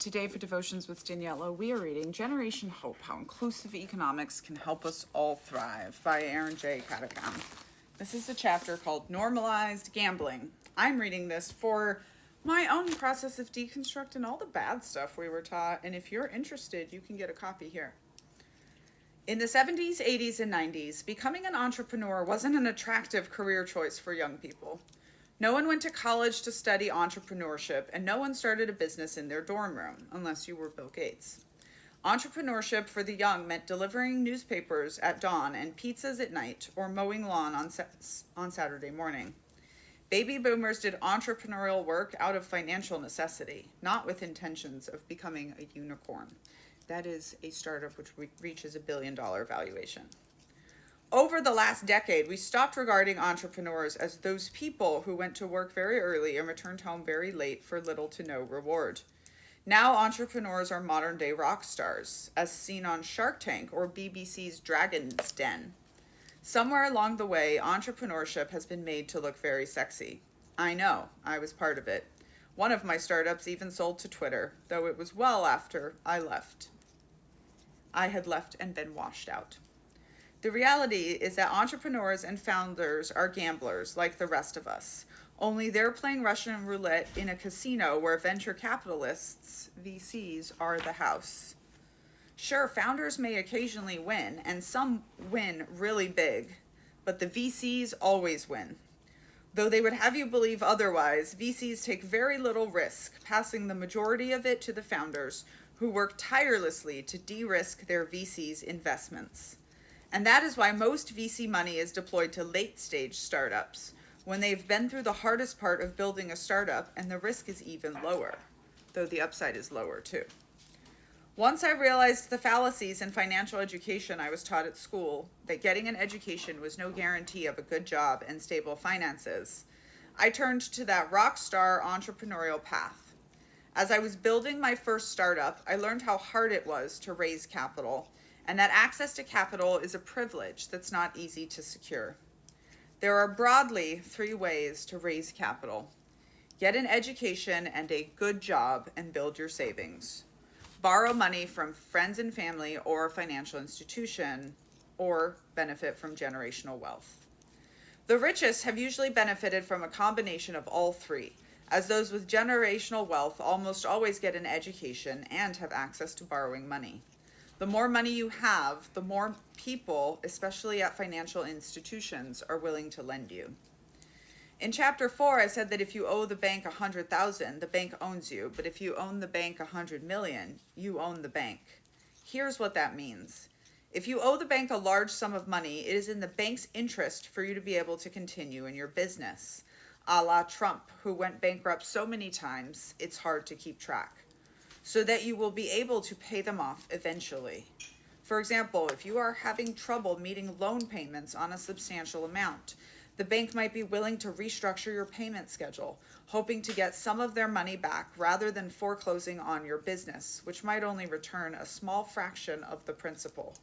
Today for Devotions with Daniella, we are reading Generation Hope, How Inclusive Economics Can Help Us All Thrive by Aaron J. Cadogan. This is a chapter called Normalized Gambling. I'm reading this for my own process of deconstructing all the bad stuff we were taught, and if you're interested, you can get a copy here. In the 70s, 80s, and 90s, becoming an entrepreneur wasn't an attractive career choice for young people. No one went to college to study entrepreneurship, and no one started a business in their dorm room, unless you were Bill Gates. Entrepreneurship for the young meant delivering newspapers at dawn and pizzas at night, or mowing lawn on Saturday morning. Baby boomers did entrepreneurial work out of financial necessity, not with intentions of becoming a unicorn. That is a startup which reaches $1 billion valuation. Over the last decade, we stopped regarding entrepreneurs as those people who went to work very early and returned home very late for little to no reward. Now entrepreneurs are modern-day rock stars, as seen on Shark Tank or BBC's Dragon's Den. Somewhere along the way, entrepreneurship has been made to look very sexy. I know, I was part of it. One of my startups even sold to Twitter, though it was well after I left. I had left and been washed out. The reality is that entrepreneurs and founders are gamblers like the rest of us, only they're playing Russian roulette in a casino where venture capitalists, VCs, are the house. Sure, founders may occasionally win, and some win really big, but the VCs always win. Though they would have you believe otherwise, VCs take very little risk, passing the majority of it to the founders, who work tirelessly to de-risk their VCs' investments. And that is why most VC money is deployed to late-stage startups, when they've been through the hardest part of building a startup and the risk is even lower, though the upside is lower too. Once I realized the fallacies in financial education I was taught at school, that getting an education was no guarantee of a good job and stable finances, I turned to that rock star entrepreneurial path. As I was building my first startup, I learned how hard it was to raise capital, and that access to capital is a privilege that's not easy to secure. There are broadly 3 ways to raise capital. Get an education and a good job and build your savings. Borrow money from friends and family or a financial institution, or benefit from generational wealth. The richest have usually benefited from a combination of all 3, as those with generational wealth almost always get an education and have access to borrowing money. The more money you have, the more people, especially at financial institutions, are willing to lend you. In chapter 4, I said that if you owe the bank $100,000, the bank owns you, but if you own the bank $100 million, you own the bank. Here's what that means. If you owe the bank a large sum of money, it is in the bank's interest for you to be able to continue in your business. A la Trump, who went bankrupt so many times, it's hard to keep track, so that you will be able to pay them off eventually. For example, if you are having trouble meeting loan payments on a substantial amount, the bank might be willing to restructure your payment schedule, hoping to get some of their money back rather than foreclosing on your business, which might only return a small fraction of the principal.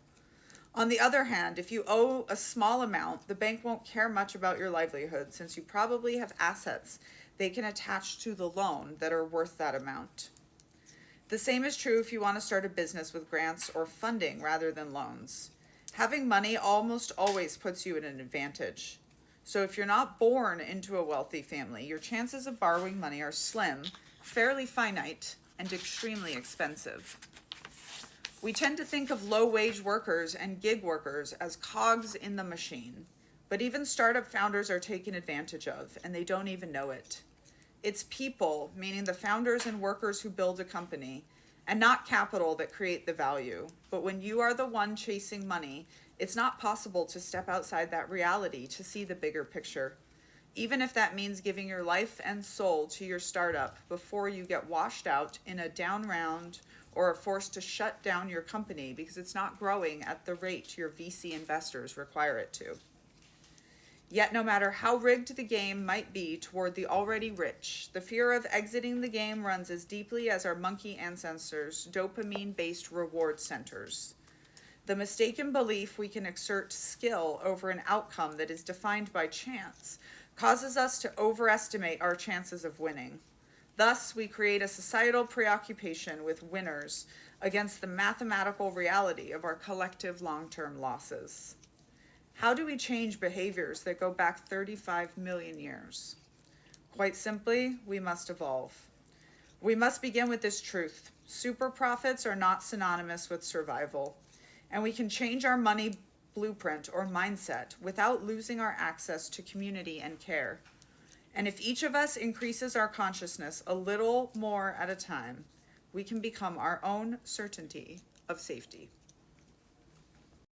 On the other hand, if you owe a small amount, the bank won't care much about your livelihood, since you probably have assets they can attach to the loan that are worth that amount. The same is true if you want to start a business with grants or funding rather than loans. Having money almost always puts you at an advantage. So if you're not born into a wealthy family, your chances of borrowing money are slim, fairly finite, and extremely expensive. We tend to think of low-wage workers and gig workers as cogs in the machine, but even startup founders are taken advantage of, and they don't even know it. It's people, meaning the founders and workers who build a company, and not capital that create the value. But when you are the one chasing money, it's not possible to step outside that reality to see the bigger picture, even if that means giving your life and soul to your startup before you get washed out in a down round or are forced to shut down your company because it's not growing at the rate your VC investors require it to. Yet no matter how rigged the game might be toward the already rich, the fear of exiting the game runs as deeply as our monkey ancestors' dopamine-based reward centers. The mistaken belief we can exert skill over an outcome that is defined by chance causes us to overestimate our chances of winning. Thus, we create a societal preoccupation with winners against the mathematical reality of our collective long-term losses. How do we change behaviors that go back 35 million years? Quite simply, we must evolve. We must begin with this truth. Super profits are not synonymous with survival, and we can change our money blueprint or mindset without losing our access to community and care. And if each of us increases our consciousness a little more at a time, we can become our own certainty of safety.